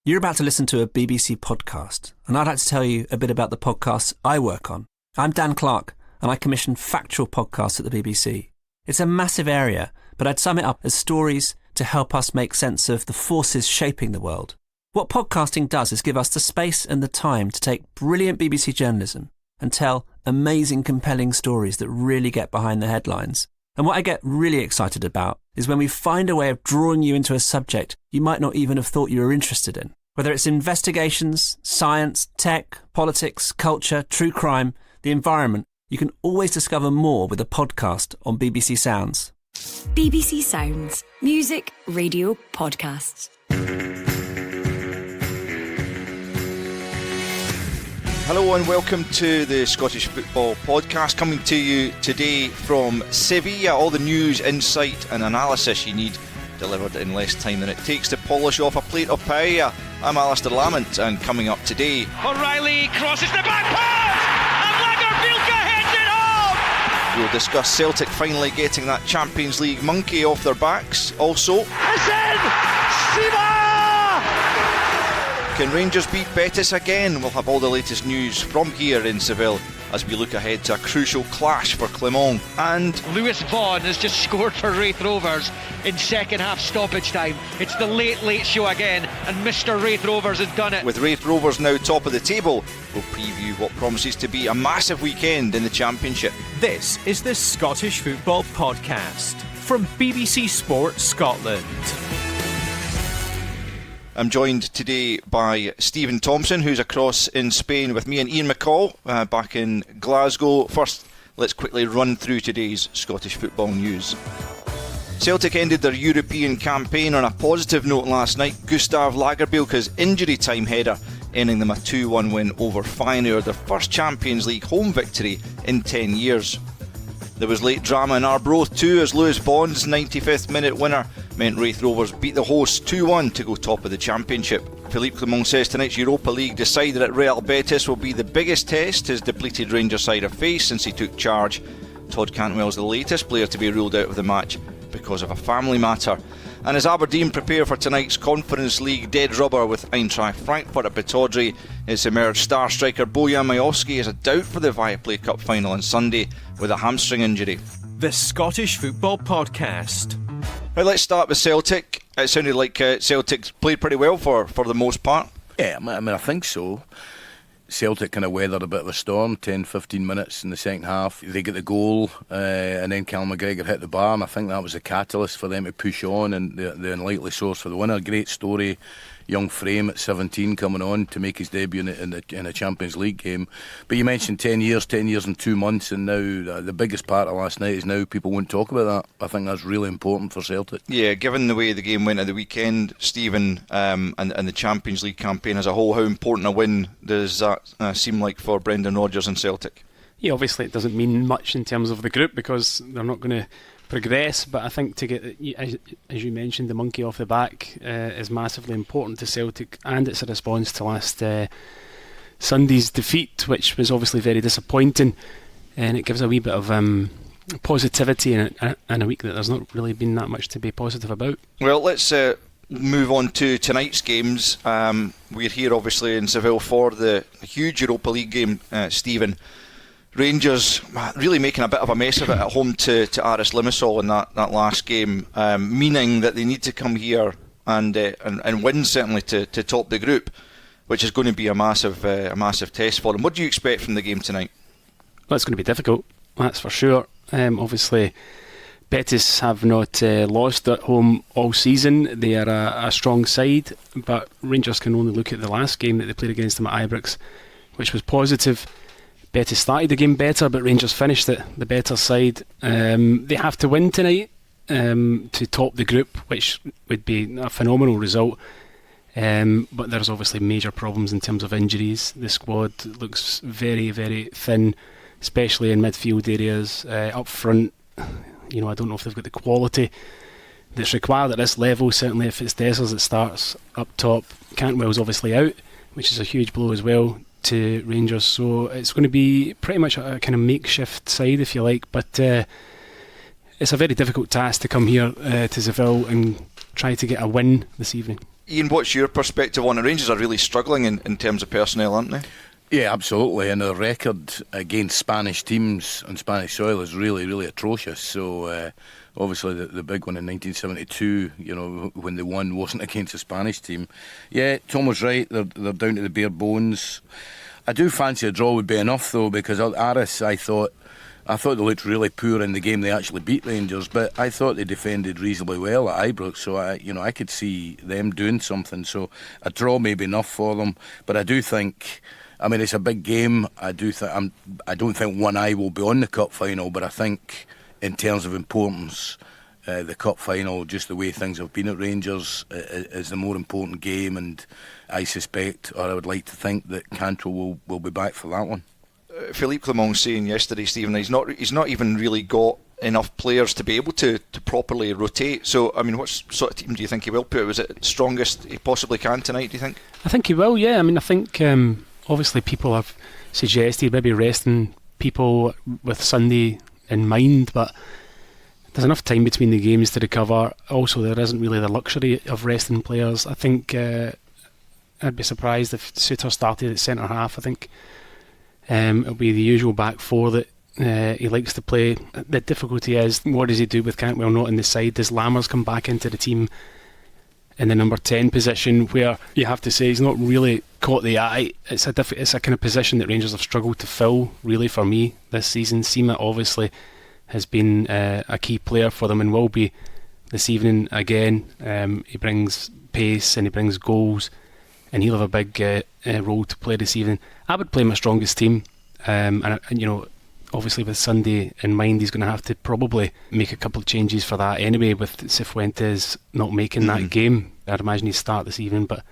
You're about to listen to a BBC podcast, and I'd like to tell you a bit about the podcasts I work on. I'm Dan Clark, and I commission factual podcasts at the BBC. It's a massive area, but I'd sum it up as stories to help us make sense of the forces shaping the world. What podcasting does is give us the space and the time to take brilliant BBC journalism and tell amazing, compelling stories that really get behind the headlines. And what I get really excited about is when we find a way of drawing you into a subject you might not even have thought you were interested in. Whether it's investigations, science, tech, politics, culture, true crime, the environment, you can always discover more with a podcast on BBC Sounds. BBC Sounds. Music, radio, podcasts. Hello and welcome to the Scottish Football Podcast, coming to you today from Sevilla. All the news, insight and analysis you need delivered in less time than it takes to polish off a plate of paella. I'm Alasdair Lamont, and coming up today... O'Reilly crosses the back post and Lagerbielke heads it home! We'll discuss Celtic finally getting that Champions League monkey off their backs. Also... It's in! Siva! Can Rangers beat Betis again? We'll have all the latest news from here in Seville as we look ahead to a crucial clash for Clermont. And Lewis Vaughan has just scored for Wraith Rovers in second half stoppage time. It's the late show again, and Mr. Wraith Rovers has done it. With Wraith Rovers now top of the table, we'll preview what promises to be a massive weekend in the Championship. This is the Scottish Football Podcast from BBC Sport Scotland. I'm joined today by Stephen Thompson, who's across in Spain with me, and Ian McCall back in Glasgow. First, let's quickly run through today's Scottish football news. Celtic ended their European campaign on a positive note last night. Gustav Lagerbielke's injury time header ending them a 2-1 win over Feyenoord, their first Champions League home victory in 10 years. There was late drama in Arbroath too, as Lewis Vaughan's 95th minute winner meant Wraith Rovers beat the hosts 2-1 to go top of the Championship. Philippe Clement says tonight's Europa League decided at Real Betis will be the biggest test his depleted Rangers side have faced since he took charge. Todd Cantwell's the latest player to be ruled out of the match because of a family matter. And as Aberdeen prepare for tonight's Conference League dead rubber with Eintracht Frankfurt at Pittodrie, it's emerged star striker Bojan Majowski is a doubt for the Viaplay Cup final on Sunday with a hamstring injury. The Scottish Football Podcast. Right, let's start with Celtic. It sounded like Celtic played pretty well for the most part. Yeah, I think so. Celtic kind of weathered a bit of a storm, 10-15 minutes in the second half. They get the goal and then Cal McGregor hit the bar, and I think that was a catalyst for them to push on, and the unlikely source for the winner. Great story, young frame at 17 coming on to make his debut in a Champions League game. But you mentioned 10 years and 2 months, and now the biggest part of last night is now people won't talk about that. I think that's really important for Celtic. Yeah, given the way the game went at the weekend, Stephen, and the Champions League campaign as a whole, how important a win does that seem like for Brendan Rodgers and Celtic? Yeah, obviously it doesn't mean much in terms of the group because they're not going to progress, but I think to get, as you mentioned, the monkey off the back is massively important to Celtic, and it's a response to last Sunday's defeat, which was obviously very disappointing, and it gives a wee bit of positivity in a week that there's not really been that much to be positive about. Well, let's move on to tonight's games. We're here obviously in Seville for the huge Europa League game, Stephen. Rangers really making a bit of a mess of it at home to Aris Limassol in that last game, meaning that they need to come here and win certainly to top the group, which is going to be a massive test for them. What do you expect from the game tonight? Well, it's going to be difficult, that's for sure. Obviously, Betis have not lost at home all season. They are a strong side, but Rangers can only look at the last game that they played against them at Ibrox, which was positive. Betis started the game better, but Rangers finished it the better side. They have to win tonight to top the group, which would be a phenomenal result. But there's obviously major problems in terms of injuries. The squad looks very, very thin, especially in midfield areas. Up front, I don't know if they've got the quality that's required at this level. Certainly if it's Dessers that starts up top. Cantwell's obviously out, which is a huge blow as well to Rangers, so it's going to be pretty much a kind of makeshift side, if you like, but it's a very difficult task to come here to Seville and try to get a win this evening. Ian, what's your perspective on it? Rangers are really struggling in terms of personnel, aren't they? Yeah, absolutely, and their record against Spanish teams on Spanish soil is really, really atrocious. So obviously the big one in 1972, when they won, wasn't against a Spanish team. Yeah, Tom was right, they're down to the bare bones. I do fancy a draw would be enough though, because Aris, I thought they looked really poor in the game. They actually beat Rangers, but I thought they defended reasonably well at Ibrox, so I could see them doing something. So a draw may be enough for them, but I do think, it's a big game. I don't think one eye will be on the cup final, but I think in terms of importance, the cup final, just the way things have been at Rangers, is the more important game, and I suspect, or I would like to think, that Cantrell will be back for that one. Philippe Clement saying yesterday, Stephen, he's not even really got enough players to be able to properly rotate. So, what sort of team do you think he will put? Was it strongest he possibly can tonight, do you think? I think he will, yeah. I think obviously people have suggested maybe resting people with Sunday in mind, but there's enough time between the games to recover. Also, there isn't really the luxury of resting players. I think I'd be surprised if Suter started at centre half. I think it'll be the usual back four that he likes to play. The difficulty is, what does he do with Cantwell not in the side? Does Lammers come back into the team in the number 10 position, where you have to say he's not really caught the eye? It's a kind of position that Rangers have struggled to fill, really, for me this season. Sima obviously has been a key player for them and will be this evening again. He brings pace and he brings goals, and he'll have a big role to play this evening. I would play my strongest team, and obviously with Sunday in mind, he's going to have to probably make a couple of changes for that anyway, with Cifuentes not making that game. I'd imagine he'd start this evening, but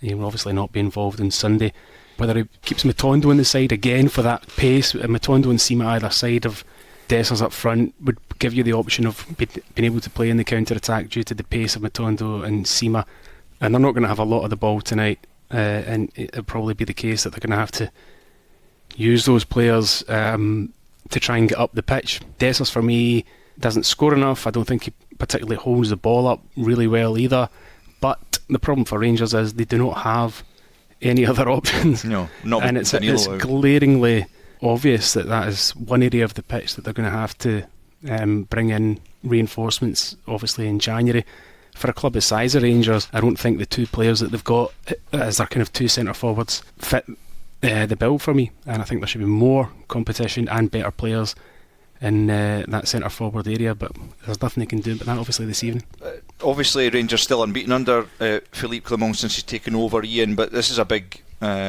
he will obviously not be involved on Sunday. Whether he keeps Matondo on the side again for that pace, Matondo and Sima either side of Dessers up front would give you the option of being able to play in the counter-attack due to the pace of Matondo and Sima. And they're not going to have a lot of the ball tonight, and it'll probably be the case that they're going to have to use those players to try and get up the pitch. Dessers, for me, doesn't score enough. I don't think he particularly holds the ball up really well either. But the problem for Rangers is they do not have any other options. No, not and it's glaringly obvious that is one area of the pitch that they're going to have to bring in reinforcements, obviously in January. For a club the size of Rangers, I don't think the two players that they've got as their kind of two centre forwards fit the bill for me, and I think there should be more competition and better players in that centre forward area, but there's nothing they can do about that obviously this evening. Obviously Rangers still unbeaten under Philippe Clement since he's taken over, Ian, but this is a big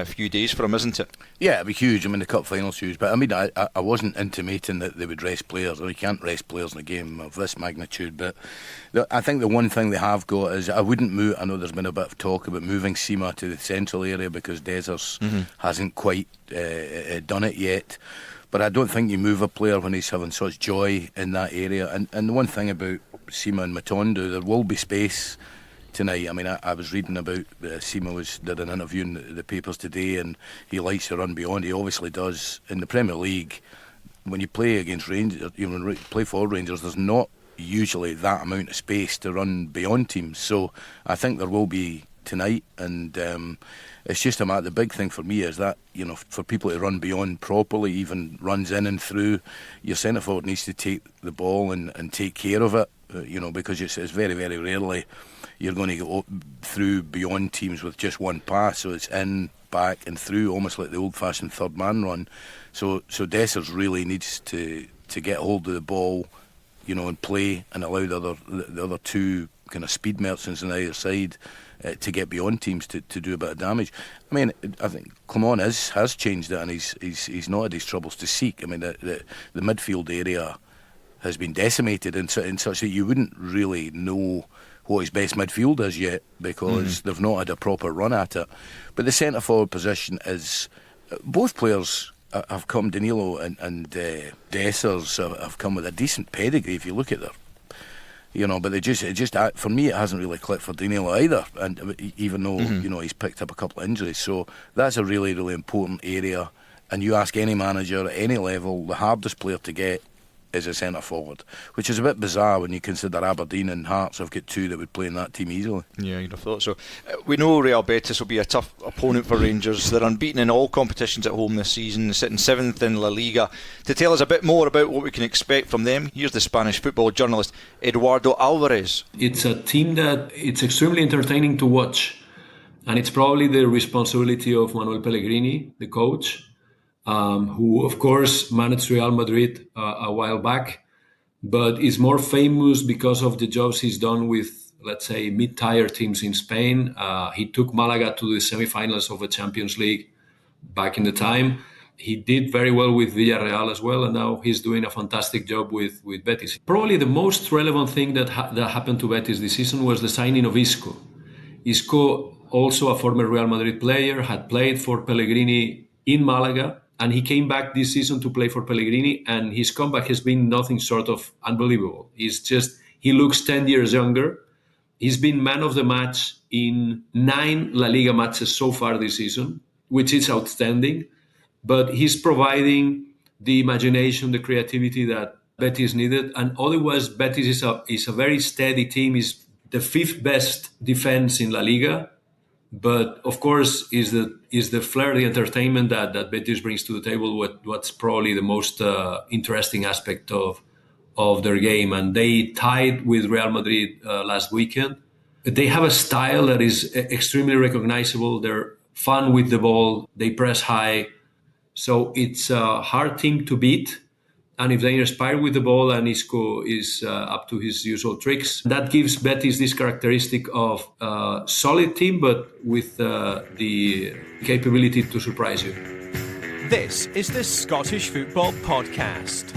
few days for him, isn't it? Yeah, it'd be huge. The cup final's huge, but I wasn't intimating that they would rest players, or you can't rest players in a game of this magnitude, but I think the one thing they have got is, I wouldn't move. I know there's been a bit of talk about moving Sima to the central area because Dessers hasn't quite done it yet, but I don't think you move a player when he's having such joy in that area. And the one thing about Sima and Matondo, there will be space tonight. I was reading about Sima did an interview in the papers today, and he likes to run beyond. He obviously does. In the Premier League, when you play against Rangers, play for Rangers, there's not usually that amount of space to run beyond teams. So I think there will be tonight, and it's just a matter. The big thing for me is that, for people to run beyond properly, even runs in and through, your centre forward needs to take the ball and take care of it. Because it's very, very rarely you're going to go through beyond teams with just one pass. So it's in, back and through, almost like the old-fashioned third man run. So Dessers really needs to get hold of the ball, and play, and allow the other two kind of speed merchants on either side to get beyond teams to do a bit of damage. I think Clement has changed it, and he's not had his troubles to seek. The midfield area has been decimated in such that you wouldn't really know what his best midfield is yet, because they've not had a proper run at it. But the centre forward position is, both players have come, Danilo and Dessers have come with a decent pedigree if you look at their, but for me it hasn't really clicked for Danilo either, and even though he's picked up a couple of injuries. So that's a really, really important area, and you ask any manager at any level, the hardest player to get as a centre forward, which is a bit bizarre when you consider Aberdeen and Hearts have got two that would play in that team easily. Yeah, you'd have thought so. We know Real Betis will be a tough opponent for Rangers. They're unbeaten in all competitions at home this season, sitting 7th in La Liga. To tell us a bit more about what we can expect from them, here's the Spanish football journalist Eduardo Alvarez. It's a team that it's extremely entertaining to watch, and it's probably the responsibility of Manuel Pellegrini, the coach, who of course managed Real Madrid a while back, but is more famous because of the jobs he's done with, let's say, mid-tier teams in Spain. He took Malaga to the semi-finals of the Champions League back in the time. He did very well with Villarreal as well, and now he's doing a fantastic job with Betis. Probably the most relevant thing that happened to Betis this season was the signing of Isco. Isco, also a former Real Madrid player, had played for Pellegrini in Malaga, and he came back this season to play for Pellegrini, and his comeback has been nothing short of unbelievable. He looks 10 years younger. He's been man of the match in 9 La Liga matches so far this season, which is outstanding. But he's providing the imagination, the creativity that Betis needed. And otherwise, Betis is a very steady team. Is the 5th best defense in La Liga. But of course, is the flair, the entertainment that Betis brings to the table what's probably the most interesting aspect of their game. And they tied with Real Madrid last weekend. They have a style that is extremely recognizable. They're fun with the ball. They press high. So it's a hard team to beat. And if they inspire with the ball and Isco is up to his usual tricks, that gives Betis this characteristic of a solid team, but with the capability to surprise you. This is the Scottish Football Podcast.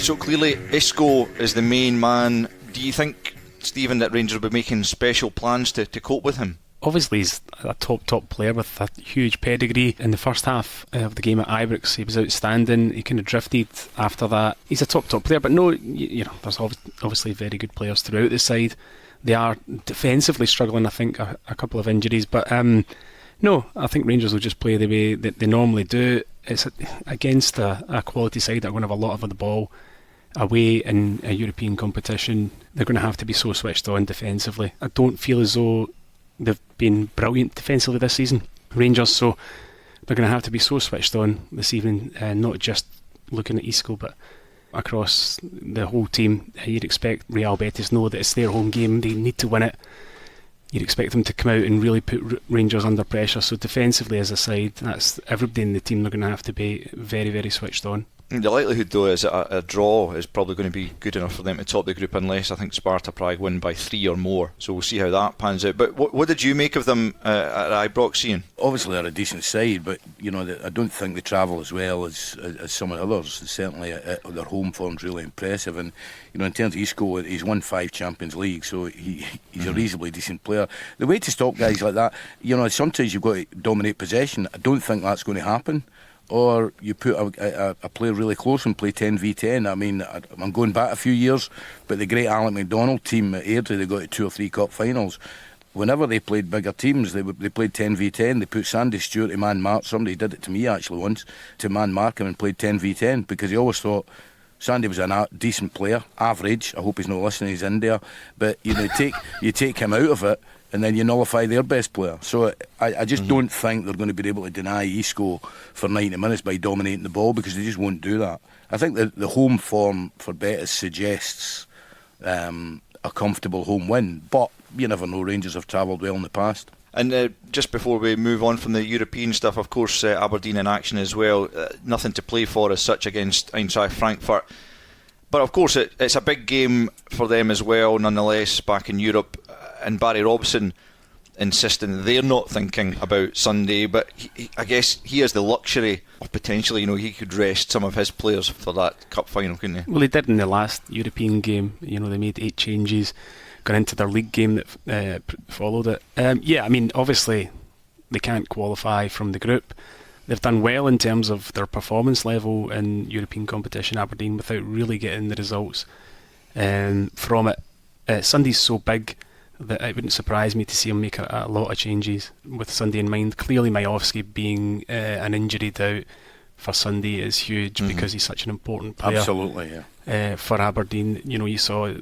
So clearly Isco is the main man. Do you think, Stephen, that Rangers will be making special plans to cope with him? Obviously he's a top player with a huge pedigree. In the first half of the game at Ibrox, he was outstanding. He kind of drifted after that. He's a top player, but no, there's obviously very good players throughout the side. They are defensively struggling, I think, a couple of injuries, but no, I think Rangers will just play the way that they normally do. It's against a quality side that are going to have a lot of the ball away in a European competition. They're going to have to be so switched on defensively. I don't feel as though they've been brilliant defensively this season, Rangers, so they're going to have to be so switched on this evening, not just looking at Isco but across the whole team. You'd expect Real Betis know that it's their home game, they need to win it. You'd expect them to come out and really put Rangers under pressure, so defensively as a side, that's everybody in the team. They're going to have to be very, very switched on. The likelihood, though, is that a draw is probably going to be good enough for them to top the group, unless I think Sparta Prague win by 3 or more. So we'll see how that pans out. But what did you make of them at Ibrox, Ian? Obviously they're a decent side, but I don't think they travel as well as some of the others. Certainly their home form's really impressive, and in terms of Isco, he's won 5 Champions League, so he's a reasonably decent player. The way to stop guys like that, sometimes you've got to dominate possession. I don't think that's going to happen. Or you put a player really close and play 10v10. I mean, I'm going back a few years, but the great Alec MacDonald team at Airdrie, they got to 2 or 3 cup finals. Whenever they played bigger teams, they played 10v10. They put Sandy Stewart to man mark. Somebody did it to me actually once, to man mark him and played 10v10, because he always thought Sandy was a decent player, average. I hope he's not listening, he's in there. But you take him out of it, and then you nullify their best player. So I just don't think they're going to be able to deny Isco for 90 minutes by dominating the ball, because they just won't do that. I think the home form for Betis suggests a comfortable home win, but you never know, Rangers have travelled well in the past. And just before we move on from the European stuff, of course, Aberdeen in action as well. Nothing to play for as such against Eintracht Frankfurt. But of course it's a big game for them as well, nonetheless, back in Europe. And Barry Robson insisting they're not thinking about Sunday, but I guess he has the luxury of potentially, he could rest some of his players for that cup final, couldn't he? Well, he did in the last European game. They made 8 changes going into their league game that followed it. Obviously they can't qualify from the group. They've done well in terms of their performance level in European competition, Aberdeen, without really getting the results from it. Sunday's so big that it wouldn't surprise me to see him make a lot of changes with Sunday in mind. Clearly Majowski being an injury doubt for Sunday is huge because he's such an important player. Absolutely, yeah. For Aberdeen, you saw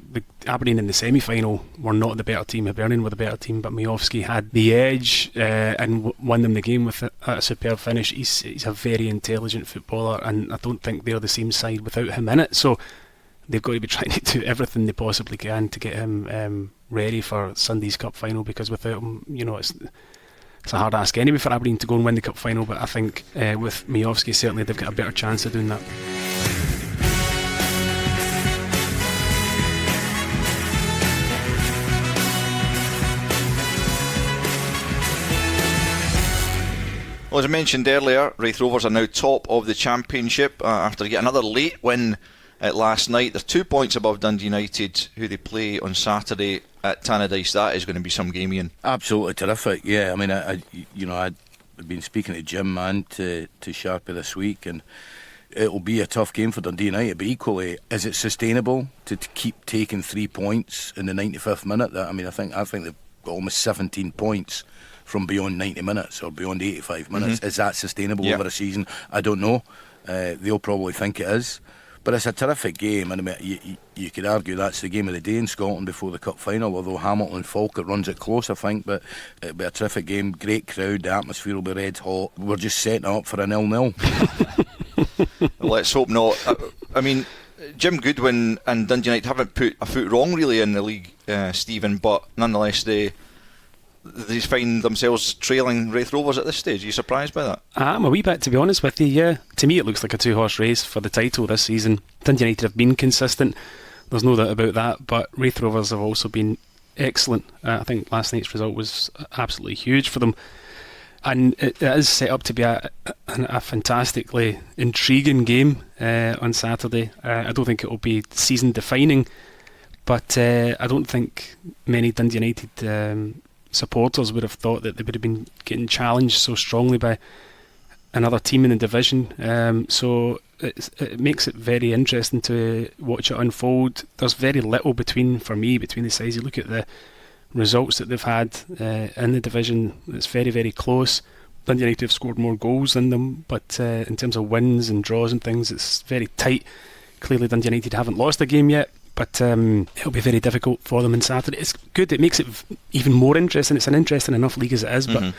Aberdeen in the semi-final were not the better team. Hibernian were the better team, but Miovski had the edge and won them the game with a superb finish. He's a very intelligent footballer, and I don't think they're the same side without him in it. So they've got to be trying to do everything they possibly can to get him ready for Sunday's cup final, because without him, it's a hard ask anyway for Aberdeen to go and win the cup final, but I think with Miovski certainly they've got a better chance of doing that. Well, as I mentioned earlier, Raith Rovers are now top of the Championship after yet another late win last night. They're 2 points above Dundee United, who they play on Saturday at Tannadice. That is going to be some game, Ian. Absolutely terrific. Yeah, I mean, I've been speaking to Jim and to Sharpie this week, and it'll be a tough game for Dundee United. But equally, is it sustainable to keep taking 3 points in the 95th minute? I think they've got almost 17 points from beyond 90 minutes or beyond 85 minutes. Is that sustainable over a season? I don't know. They'll probably think it is. But it's a terrific game, and I mean, you could argue that's the game of the day in Scotland before the cup final, although Hamilton and Falkirk runs it close, I think. But it'll be a terrific game, great crowd, the atmosphere will be red hot. We're just setting up for a 0-0. Let's hope not. I mean, Jim Goodwin and Dundee United haven't put a foot wrong really in the league, Stephen, but nonetheless they find themselves trailing Raith Rovers at this stage. Are you surprised by that? I'm a wee bit, to be honest with you, yeah. To me it looks like a two-horse race for the title this season. Dundee United have been consistent, there's no doubt about that, but Raith Rovers have also been excellent. I think last night's result was absolutely huge for them, and it is set up to be a fantastically intriguing game on Saturday. I don't think it will be season defining, but I don't think many Dundee United supporters would have thought that they would have been getting challenged so strongly by another team in the division. So it makes it very interesting to watch it unfold. There's very little between the sides. You look at the results that they've had in the division, it's very, very close. Dundee United have scored more goals than them, but in terms of wins and draws and things, it's very tight. Clearly Dundee United haven't lost a game yet, but it'll be very difficult for them on Saturday. It's good, it makes it even more interesting. It's an interesting enough league as it is, but it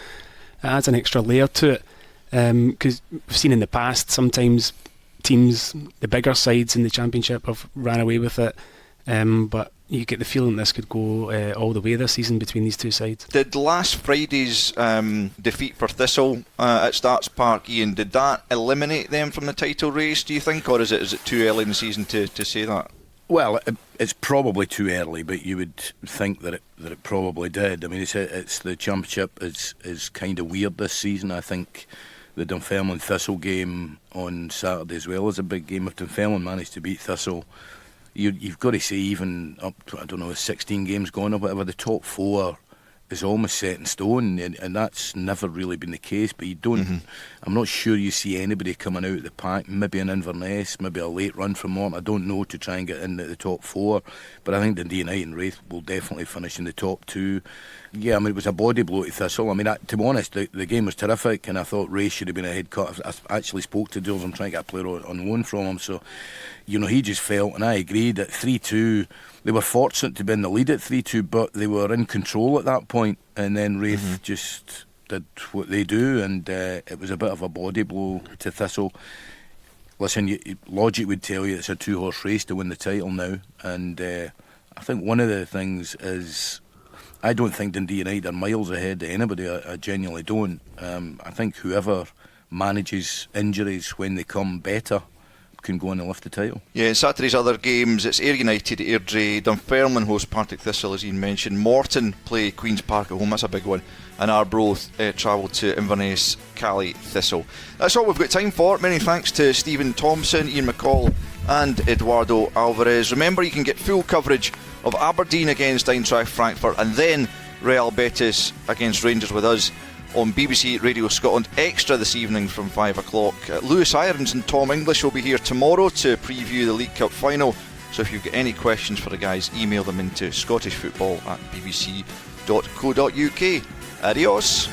adds an extra layer to it, because we've seen in the past sometimes teams, the bigger sides in the Championship, have ran away with it, but you get the feeling this could go all the way this season between these two sides. Did last Friday's defeat for Thistle at Starts Park, Ian, did that eliminate them from the title race, do you think, or is it too early in the season to say that? Well, it's probably too early, but you would think that it probably did. I mean, it's the Championship is kind of weird this season. I think the Dunfermline Thistle game on Saturday as well is a big game. If Dunfermline managed to beat Thistle, you've got to say even up to 16 games gone or whatever, the top four is almost set in stone, and that's never really been the case. But you don't. I'm not sure you see anybody coming out of the pack. Maybe an Inverness, maybe a late run from Morton, I don't know, to try and get into the top four. But I think Dundee United and Raith will definitely finish in the top two. Yeah, I mean, it was a body blow to Thistle. I mean, to be honest, the game was terrific, and I thought Raith should have been a head cut. I actually spoke to Jules. I'm trying to get a player on loan from him, so he just felt, and I agreed, at 3-2. They were fortunate to be in the lead at 3-2, but they were in control at that point, and then Raith just did what they do, and it was a bit of a body blow to Thistle. Listen, logic would tell you it's a two-horse race to win the title now, and I think one of the things is, I don't think Dundee United are miles ahead of anybody. I genuinely don't. I think whoever manages injuries when they come better can go on and lift the title. Yeah, in Saturday's other games, it's Ayr United at Airdrie, Dunfermline host Partick Thistle, as Ian mentioned, Morton play Queen's Park at home, that's a big one, and Arbroath travel to Inverness, Cally Thistle. That's all we've got time for. Many thanks to Stephen Thompson, Ian McCall and Eduardo Alvarez. Remember, you can get full coverage of Aberdeen against Eintracht Frankfurt and then Real Betis against Rangers with us on BBC Radio Scotland Extra this evening from 5 o'clock. Lewis Irons and Tom English will be here tomorrow to preview the League Cup final, so if you've got any questions for the guys, email them into scottishfootball@bbc.co.uk. Adios.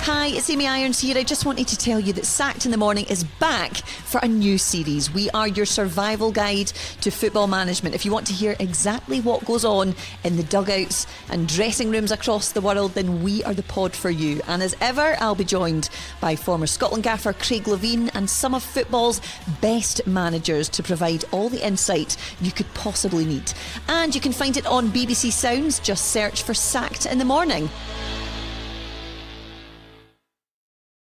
Hi, Hi, it's Amy Irons here. I just wanted to tell you that Sacked in the Morning is back for a new series. We are your survival guide to football management. If you want to hear exactly what goes on in the dugouts and dressing rooms across the world, then we are the pod for you. And as ever, I'll be joined by former Scotland gaffer Craig Levine and some of football's best managers to provide all the insight you could possibly need. And you can find it on BBC Sounds. Just search for Sacked in the Morning.